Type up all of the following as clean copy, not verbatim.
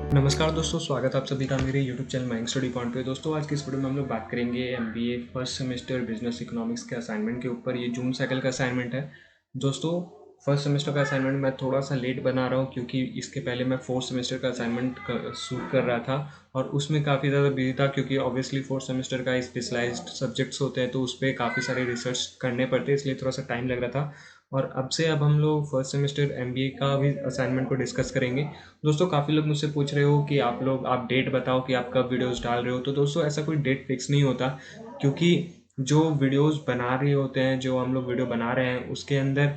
नमस्कार दोस्तों, स्वागत है आप सभी का मेरे YouTube channel mind study point पे। दोस्तों आज की इस वीडियो में हम लोग बात करेंगे MBA first semester business economics के असाइनमेंट के ऊपर। ये जून साइकिल का असाइनमेंट है। दोस्तों फर्स्ट सेमेस्टर का असाइनमेंट मैं थोड़ा सा लेट बना रहा हूँ क्योंकि इसके पहले मैं फोर्थ सेमेस्टर का असाइनमेंट शूट कर रहा था और उसमें काफ़ी ज़्यादा बिजी था क्योंकि ऑब्वियसली फोर्थ सेमेस्टर का स्पेशलाइज्ड सब्जेक्ट्स होते हैं तो उस पर काफ़ी सारे रिसर्च करने पड़ते हैं, इसलिए थोड़ा सा टाइम लग रहा था। और अब हम लोग फर्स्ट सेमेस्टर MBA का भी असाइनमेंट को डिस्कस करेंगे। दोस्तों काफ़ी लोग मुझसे पूछ रहे हो कि आप डेट बताओ कि आप कब वीडियोस डाल रहे हो। तो दोस्तों ऐसा कोई डेट फिक्स नहीं होता क्योंकि जो वीडियोस बना रहे होते हैं, जो हम लोग वीडियो बना रहे हैं उसके अंदर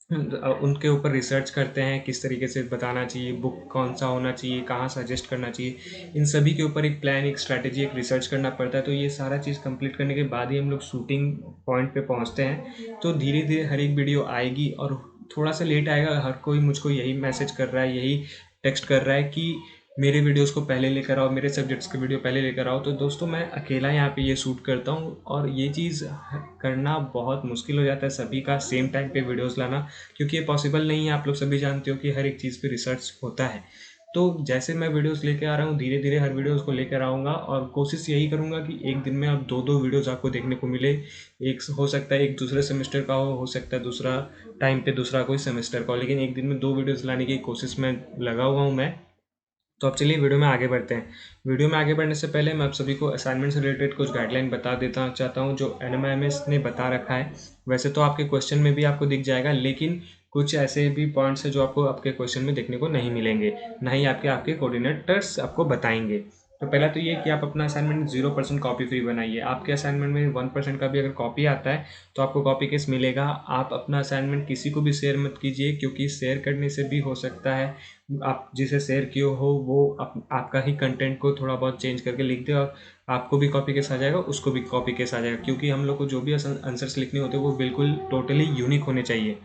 उनके ऊपर रिसर्च करते हैं किस तरीके से बताना चाहिए, बुक कौन सा होना चाहिए, कहाँ सजेस्ट करना चाहिए, इन सभी के ऊपर एक प्लान, एक स्ट्रैटेजी, एक रिसर्च करना पड़ता है। तो ये सारा चीज़ कंप्लीट करने के बाद ही हम लोग शूटिंग पॉइंट पे पहुंचते हैं। तो धीरे धीरे हर एक वीडियो आएगी और थोड़ा सा लेट आएगा। हर कोई मुझको यही मैसेज कर रहा है, यही टेक्स्ट कर रहा है कि मेरे वीडियोस को पहले लेकर आओ, मेरे सब्जेक्ट्स के वीडियो पहले लेकर आओ। तो दोस्तों मैं अकेला यहाँ पे ये शूट करता हूँ और ये चीज़ करना बहुत मुश्किल हो जाता है, सभी का सेम टाइम पे वीडियोस लाना, क्योंकि ये पॉसिबल नहीं है। आप लोग सभी जानते हो कि हर एक चीज़ पे रिसर्च होता है। तो जैसे मैं वीडियोस लेके आ रहा हूँ धीरे धीरे हर वीडियोस को लेकर आऊँगा और कोशिश यही करूँगा कि एक दिन में अब दो दो वीडियोस आपको देखने को मिले। एक हो सकता है एक दूसरे सेमेस्टर का हो सकता है दूसरा टाइम पे दूसरा कोई सेमेस्टर का हो, लेकिन एक दिन में दो वीडियोस लाने की कोशिश में लगा हुआ हूँ मैं। तो अब चलिए वीडियो में आगे बढ़ते हैं। वीडियो में आगे बढ़ने से पहले मैं आप सभी को असाइनमेंट से रिलेटेड कुछ गाइडलाइन बता देता चाहता हूँ जो NMIMS ने बता रखा है। वैसे तो आपके क्वेश्चन में भी आपको दिख जाएगा, लेकिन कुछ ऐसे भी पॉइंट्स हैं जो आपको आपके क्वेश्चन में देखने को नहीं मिलेंगे, ना ही आपके आपके कोऑर्डिनेटर्स आपको बताएंगे। तो पहला तो ये कि आप अपना असाइनमेंट 0% कॉपी फ्री बनाइए। आपके असाइनमेंट में 1% का भी अगर कॉपी आता है तो आपको कॉपी केस मिलेगा। आप अपना असाइनमेंट किसी को भी शेयर मत कीजिए क्योंकि शेयर करने से भी हो सकता है आप जिसे शेयर किए हो वो आपका ही कंटेंट को थोड़ा बहुत चेंज करके लिख दे और आपको भी कॉपी केस आ जाएगा, उसको भी कॉपी केस आ जाएगा। क्योंकि हम लोग को जो भी आंसर्स लिखने होते हैं वो बिल्कुल टोटली यूनिक होने चाहिए।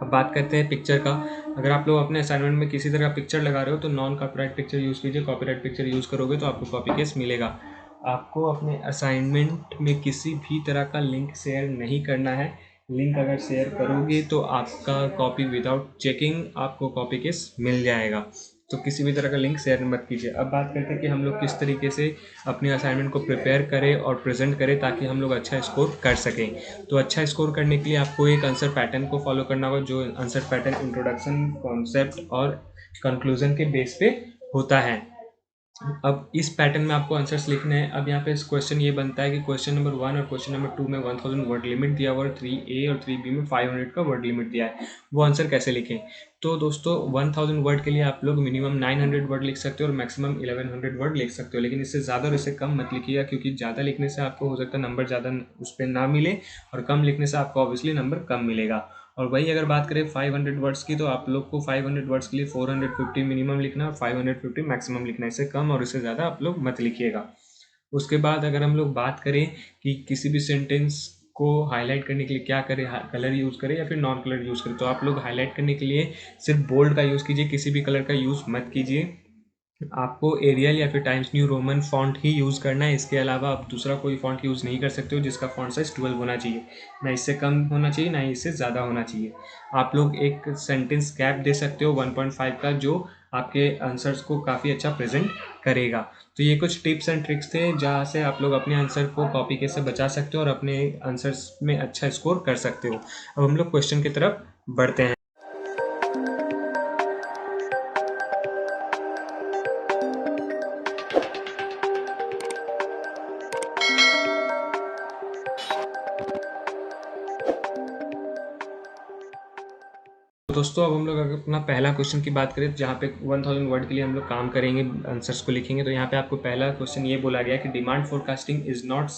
अब बात करते हैं पिक्चर का। अगर आप लोग अपने असाइनमेंट में किसी तरह का पिक्चर लगा रहे हो तो नॉन कॉपीराइट पिक्चर यूज़ कीजिए। कॉपीराइट पिक्चर यूज़ करोगे तो आपको कॉपी केस मिलेगा। आपको अपने असाइनमेंट में किसी भी तरह का लिंक शेयर नहीं करना है। लिंक अगर शेयर करोगे तो आपका कॉपी विदाउट चेकिंग आपको कॉपी केस मिल जाएगा। तो किसी भी तरह का लिंक शेयर मत कीजिए। अब बात करते हैं कि हम लोग किस तरीके से अपने असाइनमेंट को प्रिपेयर करें और प्रेजेंट करें ताकि हम लोग अच्छा स्कोर कर सकें। तो अच्छा स्कोर करने के लिए आपको एक आंसर पैटर्न को फॉलो करना होगा, जो आंसर पैटर्न इंट्रोडक्शन, कॉन्सेप्ट और कंक्लूजन के बेस पे होता है। अब इस पैटर्न में आपको आंसर्स लिखने हैं। अब यहाँ पे क्वेश्चन ये बनता है कि क्वेश्चन नंबर 1 और क्वेश्चन नंबर 2 में 1000 वर्ड लिमिट दिया हुआ और 3A और 3B में 500 का वर्ड लिमिट दिया है। वो आंसर कैसे लिखें? तो दोस्तों 1000 वर्ड के लिए आप लोग मिनिमम 900 वर्ड लिख सकते हो और मैक्सिमम 1100 वर्ड लिख सकते हो, लेकिन इससे ज़्यादा और इससे कम मत लिखिएगा क्योंकि ज़्यादा लिखने से आपको हो सकता है नंबर ज़्यादा उस पर ना मिले और कम लिखने से आपको ऑब्वियसली नंबर कम मिलेगा। और वही अगर बात करें 500 वर्ड्स की तो आप लोग को 500 वर्ड्स के लिए 450 मिनिमम लिखना है और 550 मैक्सिमम लिखना है। इससे कम और इससे ज़्यादा आप लोग मत लिखिएगा। उसके बाद अगर हम लोग बात करें कि किसी भी सेंटेंस को हाईलाइट करने के लिए क्या करें, कलर यूज़ करें या फिर नॉन कलर यूज़ करें, तो आप लोग हाईलाइट करने के लिए सिर्फ बोल्ड का यूज़ कीजिए, किसी भी कलर का यूज़ मत कीजिए। आपको एरियल या फिर टाइम्स न्यू रोमन फॉन्ट ही यूज़ करना है। इसके अलावा आप दूसरा कोई फॉन्ट यूज़ नहीं कर सकते हो जिसका फॉन्ट साइज 12 होना चाहिए। ना इससे कम होना चाहिए ना ही इससे ज़्यादा होना चाहिए। आप लोग एक सेंटेंस गैप दे सकते हो 1.5 का, जो आपके आंसर्स को काफ़ी अच्छा प्रेजेंट करेगा। तो ये कुछ टिप्स एंड ट्रिक्स थे जहाँ से आप लोग अपने आंसर को कॉपी कैसे बचा सकते हो और अपने आंसर्स में अच्छा स्कोर कर सकते हो। अब हम लोग क्वेश्चन की तरफ बढ़ते हैं। तो दोस्तों अब हम लोग अगर अपना पहला क्वेश्चन की बात करें जहाँ पे 1000 वर्ड के लिए हम लोग काम करेंगे, आंसर्स को लिखेंगे, तो यहाँ पे आपको पहला क्वेश्चन ये बोला गया कि demand forecasting is not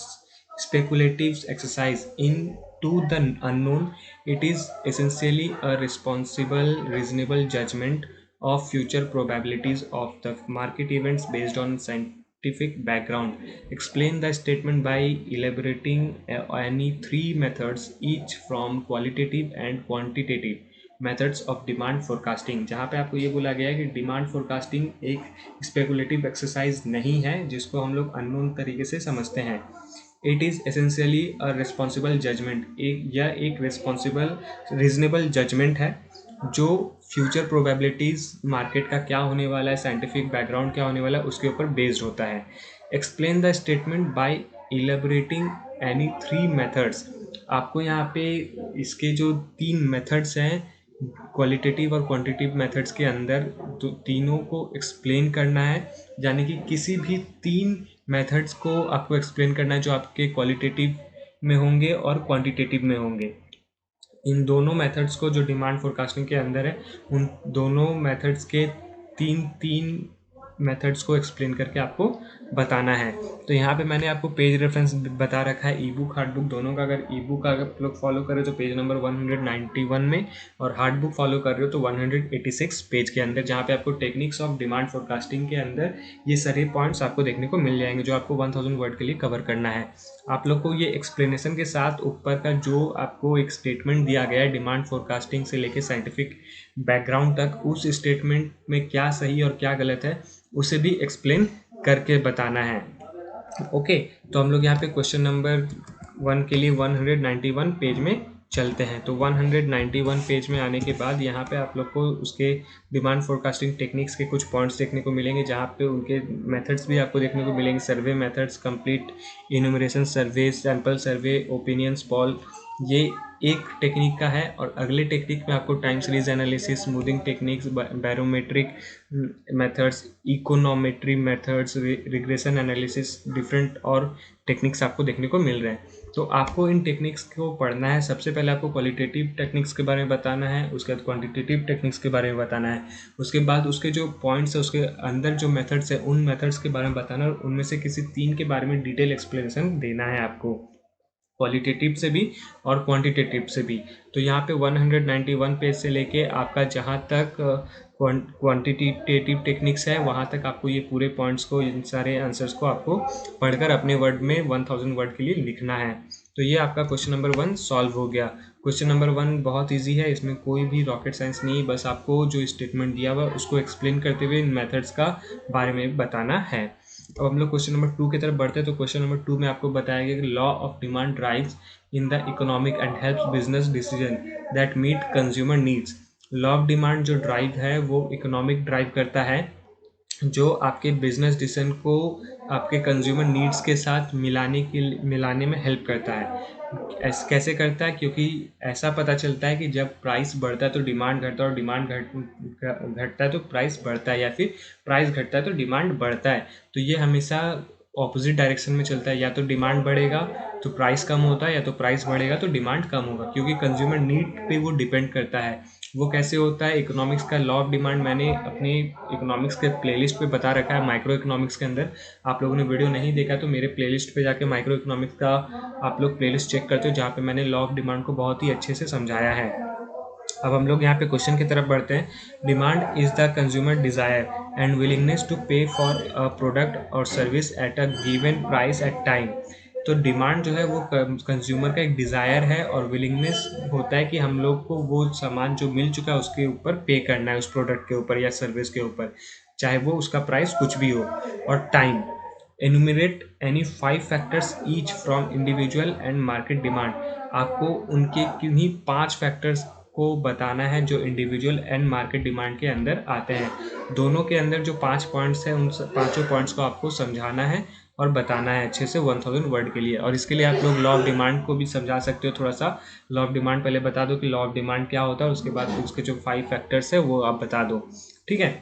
speculative exercise into the unknown, it is essentially a responsible reasonable judgment of future probabilities of the market events based on scientific background. Explain the statement by elaborating any three methods, each from qualitative and quantitative methods of demand forecasting. जहाँ पे आपको ये बोला गया है कि demand forecasting एक speculative exercise नहीं है जिसको हम लोग अननोन तरीके से समझते हैं। It is essentially a responsible judgment, यह एक रिस्पॉन्सिबल रीजनेबल जजमेंट है जो फ्यूचर प्रोबेबिलिटीज़ मार्केट का क्या होने वाला है, साइंटिफिक बैकग्राउंड क्या होने वाला है, उसके ऊपर बेस्ड होता है। Explain the statement by elaborating any 3 methods. आपको यहाँ पे इसके जो 3 मेथड्स हैं, क्वालिटेटिव और क्वांटिटेटिव मेथड्स के अंदर, तो तीनों को एक्सप्लेन करना है। यानी कि किसी भी 3 मेथड्स को आपको एक्सप्लेन करना है जो आपके क्वालिटेटिव में होंगे और क्वांटिटेटिव में होंगे। इन दोनों मेथड्स को जो डिमांड फोरकास्टिंग के अंदर है, उन दोनों मेथड्स के तीन तीन मेथड्स को एक्सप्लेन करके आपको बताना है। तो यहाँ पे मैंने आपको पेज रेफरेंस बता रखा है, ई बुक हार्ड बुक दोनों का। अगर ई बुक अगर आप लोग फॉलो करें तो पेज नंबर 191 में, और हार्ड बुक फॉलो कर रहे हो तो 186 पेज के अंदर, जहाँ पे आपको टेक्निक्स ऑफ डिमांड फोरकास्टिंग के अंदर ये सारे पॉइंट्स आपको देखने को मिल जाएंगे जो आपको 1000 वर्ड के लिए कवर करना है। आप लोग को ये एक्सप्लेनेशन के साथ ऊपर का जो आपको एक स्टेटमेंट दिया गया है डिमांड फोरकास्टिंग से लेके साइंटिफिक बैकग्राउंड तक, उस स्टेटमेंट में क्या सही और क्या गलत है उसे भी एक्सप्लेन करके बताना है। ओके, तो हम लोग यहाँ पे क्वेश्चन नंबर 1 के लिए 191 पेज में चलते हैं। तो 191 पेज में आने के बाद यहाँ पे आप लोग को उसके डिमांड फोरकास्टिंग टेक्निक्स के कुछ पॉइंट्स देखने को मिलेंगे, जहाँ पे उनके मेथड्स भी आपको देखने को मिलेंगे। सर्वे मेथड्स, कंप्लीट इन्यूमरेशन सर्वे, सैंपल सर्वे, ओपिनियंस पॉल, ये एक टेक्निक का है। और अगले टेक्निक में आपको time series analysis, smoothing techniques, barometric methods, econometry methods, regression analysis, different और टेक्निक्स आपको देखने को मिल रहे हैं। तो आपको इन टेक्निक्स को पढ़ना है। सबसे पहले आपको क्वालिटेटिव टेक्निक्स के बारे में बताना है, उसके बाद क्वांटिटेटिव टेक्निक्स के बारे में बताना है, उसके बाद उसके जो पॉइंट्स है उसके अंदर जो मेथड्स है उन मेथड्स के बारे में बताना है, और उनमें से किसी 3 के बारे में डिटेल एक्सप्लेनेशन देना है आपको, क्वालिटेटिव से भी और क्वांटिटेटिव से भी। तो यहाँ पे 191 पेज से लेके आपका जहाँ तक क्वांटिटेटिव टेक्निक्स है वहाँ तक आपको ये पूरे पॉइंट्स को, इन सारे आंसर्स को आपको पढ़कर अपने वर्ड में 1000 वर्ड के लिए लिखना है। तो ये आपका क्वेश्चन नंबर 1 सॉल्व हो गया। क्वेश्चन नंबर 1 बहुत इजी है, इसमें कोई भी रॉकेट साइंस नहीं, बस आपको जो स्टेटमेंट दिया हुआ उसको एक्सप्लेन करते हुए इन मेथड्स का बारे में बताना है। अब हम लोग क्वेश्चन नंबर 2 की तरफ बढ़ते हैं। तो क्वेश्चन नंबर 2 में आपको बताया गया कि law of demand drives in the economic and helps business decision that meet consumer needs. Law of demand जो ड्राइव है वो इकोनॉमिक ड्राइव करता है, जो आपके बिजनेस डिसीजन को आपके कंज्यूमर नीड्स के साथ मिलाने में हेल्प करता है। कैसे करता है? क्योंकि ऐसा पता चलता है कि जब प्राइस बढ़ता है तो डिमांड घटता है, और डिमांड घटता है तो प्राइस बढ़ता है, या फिर प्राइस घटता है तो डिमांड बढ़ता है। तो ये हमेशा ऑपोजिट डायरेक्शन में चलता है, या तो डिमांड बढ़ेगा तो प्राइस कम होता है, या तो प्राइस बढ़ेगा तो डिमांड कम होगा, क्योंकि कंज्यूमर नीड पे वो डिपेंड करता है। वो कैसे होता है? इकोनॉमिक्स का लॉ ऑफ डिमांड मैंने अपने इकोनॉमिक्स के प्लेलिस्ट पे बता रखा है, माइक्रो इकोनॉमिक्स के अंदर। आप लोगों ने वीडियो नहीं देखा तो मेरे प्लेलिस्ट पे जाके माइक्रो इकोनॉमिक्स का आप लोग प्लेलिस्ट चेक करते हो, जहाँ पे मैंने लॉ ऑफ डिमांड को बहुत ही अच्छे से समझाया है। अब हम लोग यहाँ पे क्वेश्चन की तरफ बढ़ते हैं। Demand is the consumer desire and willingness to pay for a product और service at a given price at time. तो डिमांड जो है वो कंज्यूमर का एक डिज़ायर है, और विलिंगनेस होता है कि हम लोग को वो सामान जो मिल चुका है उसके ऊपर पे करना है, उस प्रोडक्ट के ऊपर या सर्विस के ऊपर, चाहे वो उसका प्राइस कुछ भी हो। और time, enumerate any 5 factors each from individual and market demand. आपको उनके किन्हीं 5 फैक्टर्स को बताना है जो इंडिविजुअल एंड मार्केट डिमांड के अंदर आते हैं। दोनों के अंदर जो 5 पॉइंट्स हैं उन पाँचों पॉइंट्स को आपको समझाना है और बताना है अच्छे से 1000 वर्ड के लिए। और इसके लिए आप लोग लॉ ऑफ डिमांड को भी समझा सकते हो थोड़ा सा। लॉ ऑफ डिमांड पहले बता दो कि लॉ ऑफ डिमांड क्या होता है, उसके बाद उसके जो 5 फैक्टर्स है वो आप बता दो, ठीक है।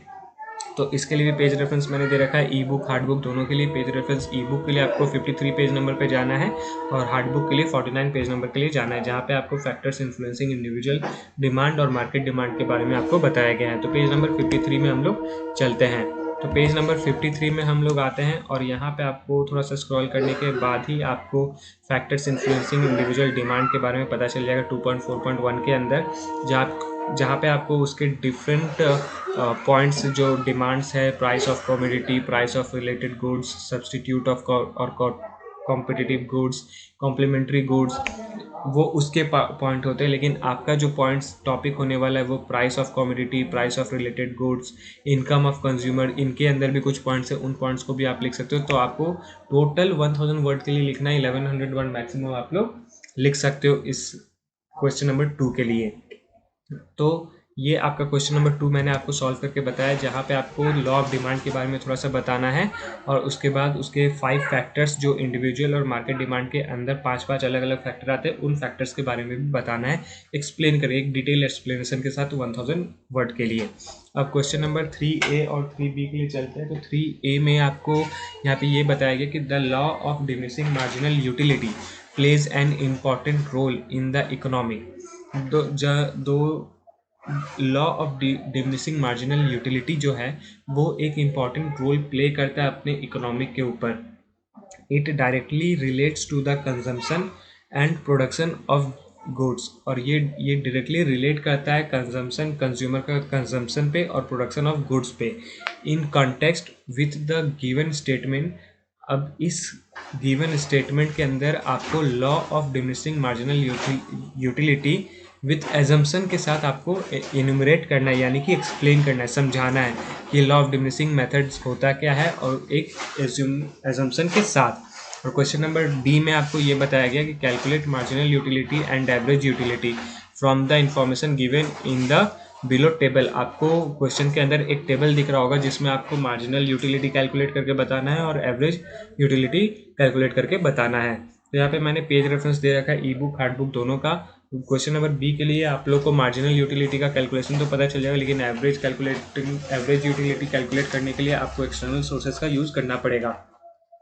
तो इसके लिए भी पेज रेफरेंस मैंने दे रखा है, ई बुक हार्ड बुक दोनों के लिए। पेज रेफरेंस ई बुक के लिए आपको 53 पेज नंबर पे जाना है, और हार्ड बुक के लिए 49 पेज नंबर के लिए जाना है, जहाँ पे आपको फैक्टर्स इन्फ्लुएंसिंग इंडिविजुअल डिमांड और मार्केट डिमांड के बारे में आपको बताया गया है। तो पेज नंबर 53 में हम लोग चलते हैं। तो पेज नंबर 53 में हम लोग आते हैं, और यहाँ पे आपको थोड़ा सा स्क्रॉल करने के बाद ही आपको फैक्टर्स इन्फ्लुएंसिंग इंडिविजुअल डिमांड के बारे में पता चल जाएगा 2.4.1 के अंदर, जहाँ पे आपको उसके डिफरेंट पॉइंट्स जो डिमांड्स है, price of commodity, price of related goods, substitute of और कॉम्पिटिटिव गुड्स, कॉम्प्लीमेंट्री गुड्स, वो उसके पॉइंट होते हैं। लेकिन आपका जो पॉइंट्स टॉपिक होने वाला है वो price of commodity, price of related goods, income of consumer, इनके अंदर भी कुछ पॉइंट्स है, उन पॉइंट्स को भी आप लिख सकते हो। तो आपको टोटल 1000 वर्ड के लिए लिखना है, 1100 वर्ड मैक्सिमम आप लोग लिख सकते हो इस क्वेश्चन नंबर 2 के लिए। तो ये आपका क्वेश्चन नंबर 2 मैंने आपको सॉल्व करके बताया, जहाँ पे आपको लॉ ऑफ डिमांड के बारे में थोड़ा सा बताना है और उसके बाद उसके 5 फैक्टर्स जो इंडिविजुअल और मार्केट डिमांड के अंदर 5 अलग अलग फैक्टर आते हैं, उन फैक्टर्स के बारे में भी बताना है। एक्सप्लेन करें एक डिटेल एक्सप्लेनेशन के साथ 1000 वर्ड के लिए। अब क्वेश्चन नंबर 3A और 3B के लिए चलते हैं। तो 3A में आपको यहाँ पे ये बताया गया कि the law of diminishing marginal utility plays an important role in the economy. दो law of diminishing marginal utility जो है वो एक इम्पॉर्टेंट रोल प्ले करता है अपने इकोनॉमिक के ऊपर। It directly relates to the consumption and production of goods, और ये डायरेक्टली रिलेट करता है कंजम्पशन, कंज्यूमर का कंजम्पशन पे और प्रोडक्शन ऑफ गुड्स पे in context with the given statement. अब इस गिवन स्टेटमेंट के अंदर आपको law of diminishing marginal utility with assumption के साथ आपको इन्यूमरेट करना है, यानी कि एक्सप्लेन करना है, समझाना है कि लॉ ऑफ डिमिनिशिंग मेथड्स होता क्या है और एक एजम्पशन के साथ। और क्वेश्चन नंबर डी में आपको ये बताया गया कि calculate marginal utility and average utility from the information given in the below table. आपको क्वेश्चन के अंदर एक टेबल दिख रहा होगा जिसमें आपको मार्जिनल यूटिलिटी कैलकुलेट करके बताना है और एवरेज यूटिलिटी कैलकुलेट करके बताना है। तो यहाँ पे मैंने पेज रेफरेंस दे रखा है, ई बुक हार्ड बुक दोनों का। क्वेश्चन नंबर बी के लिए आप लोग को मार्जिनल यूटिलिटी का कैलकुलेशन तो पता चल जाएगा, लेकिन एवरेज यूटिलिटी कैलकुलेट करने के लिए आपको एक्सटर्नल सोर्सेज का यूज़ करना पड़ेगा।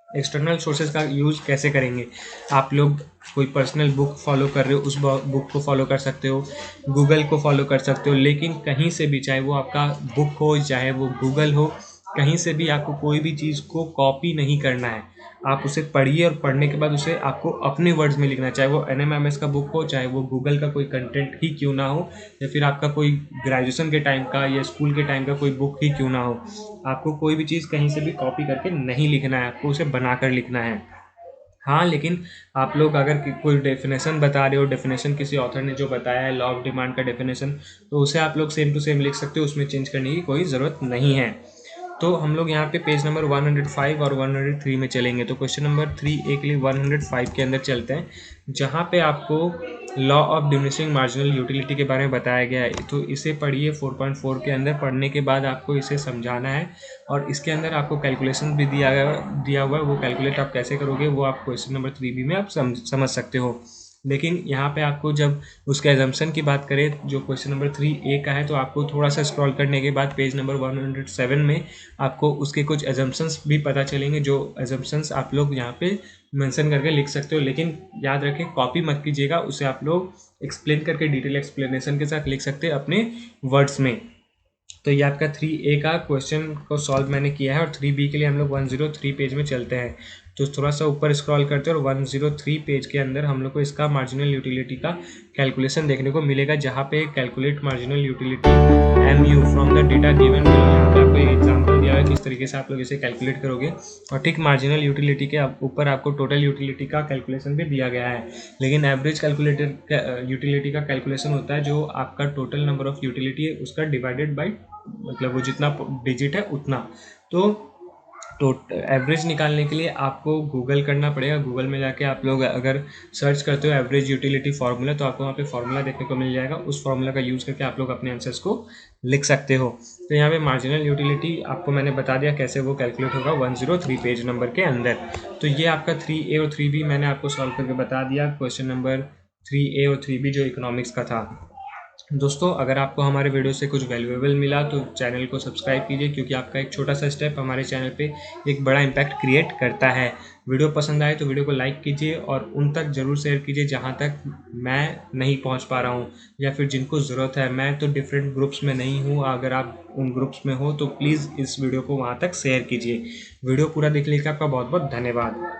एक्सटर्नल सोर्सेज का यूज़ कैसे करेंगे? आप लोग कोई पर्सनल बुक फॉलो कर रहे हो, उस बुक को फॉलो कर सकते हो, गूगल को फॉलो कर सकते हो, लेकिन कहीं से भी, चाहे वो आपका बुक हो चाहे वो गूगल हो, कहीं से भी आपको कोई भी चीज़ को कॉपी नहीं करना है। आप उसे पढ़िए और पढ़ने के बाद उसे आपको अपने वर्ड्स में लिखना है, चाहे वो NMMS का बुक हो, चाहे वो गूगल का कोई कंटेंट ही क्यों ना हो, या फिर आपका कोई ग्रेजुएशन के टाइम का या स्कूल के टाइम का कोई बुक ही क्यों ना हो। आपको कोई भी चीज़ कहीं से भी कॉपी करके नहीं लिखना है, आपको उसे बनाकर लिखना है। हाँ, लेकिन आप लोग अगर कोई डेफिनेशन बता रहे हो, डेफिनेशन किसी ऑथर ने जो बताया है लॉ ऑफ डिमांड का डेफिनेशन, तो उसे आप लोग सेम टू सेम लिख सकते हो, उसमें चेंज करने की कोई ज़रूरत नहीं है। तो हम लोग यहाँ पे पेज नंबर 105 और 103 में चलेंगे। तो क्वेश्चन नंबर 3A के लिए 105 के अंदर चलते हैं, जहाँ पे आपको law of diminishing marginal utility के बारे में बताया गया है। तो इसे पढ़िए 4.4 के अंदर। पढ़ने के बाद आपको इसे समझाना है और इसके अंदर आपको कैलकुलेशन भी दिया हुआ है। वो कैलकुलेट आप कैसे करोगे वो आप क्वेश्चन नंबर 3B में आप समझ सकते हो। लेकिन यहाँ पे आपको जब उसके एजम्पशन की बात करें जो क्वेश्चन नंबर 3A का है, तो आपको थोड़ा सा स्क्रॉल करने के बाद पेज नंबर 107 में आपको उसके कुछ एजम्पशंस भी पता चलेंगे, जो एजम्पशंस आप लोग यहाँ पे मेंशन करके लिख सकते हो। लेकिन याद रखें, कॉपी मत कीजिएगा, उसे आप लोग एक्सप्लेन करके डिटेल एक्सप्लेनेशन के साथ लिख सकते हैं अपने वर्ड्स में। तो ये आपका 3A का क्वेश्चन को सॉल्व मैंने किया है। और 3B के लिए हम लोग 103 पेज में चलते हैं। तो थोड़ा सा ऊपर स्क्रॉल करते हैं और 103 पेज के अंदर हम लोग को इसका मार्जिनल यूटिलिटी का कैलकुलेशन देखने को मिलेगा, जहाँ पे calculate marginal utility MU from the data given below. यहाँ पे आपको एक एग्जाम्पल दिया है किस तरीके से आप लोग इसे कैलकुलेट करोगे। और ठीक मार्जिनल यूटिलिटी के ऊपर आपको टोटल यूटिलिटी का कैलकुलेशन भी दिया गया है। लेकिन एवरेज यूटिलिटी का कैलकुलेशन होता है जो आपका टोटल नंबर ऑफ यूटिलिटी है उसका डिवाइडेड बाई, मतलब वो जितना डिजिट है उतना। तो एवरेज निकालने के लिए आपको गूगल करना पड़ेगा। गूगल में जाके आप लोग अगर सर्च करते हो एवरेज यूटिलिटी फार्मूला, तो आपको वहाँ पे फार्मूला देखने को मिल जाएगा। उस फार्मूला का यूज़ करके आप लोग अपने आंसर्स को लिख सकते हो। तो यहाँ पे मार्जिनल यूटिलिटी आपको मैंने बता दिया कैसे वो कैलकुलेट होगा 103 पेज नंबर के अंदर। तो ये आपका 3A और 3B मैंने आपको सॉल्व करके बता दिया। क्वेश्चन नंबर 3A और 3B जो इकोनॉमिक्स का था। दोस्तों, अगर आपको हमारे वीडियो से कुछ वैल्यूएबल मिला तो चैनल को सब्सक्राइब कीजिए, क्योंकि आपका एक छोटा सा स्टेप हमारे चैनल पे एक बड़ा इम्पैक्ट क्रिएट करता है। वीडियो पसंद आए तो वीडियो को लाइक कीजिए और उन तक ज़रूर शेयर कीजिए जहां तक मैं नहीं पहुंच पा रहा हूं, या फिर जिनको ज़रूरत है। मैं तो डिफरेंट ग्रुप्स में नहीं हूं, अगर आप उन ग्रुप्स में हो तो प्लीज़ इस वीडियो को वहां तक शेयर कीजिए। वीडियो पूरा देखने के लिए आपका बहुत बहुत धन्यवाद।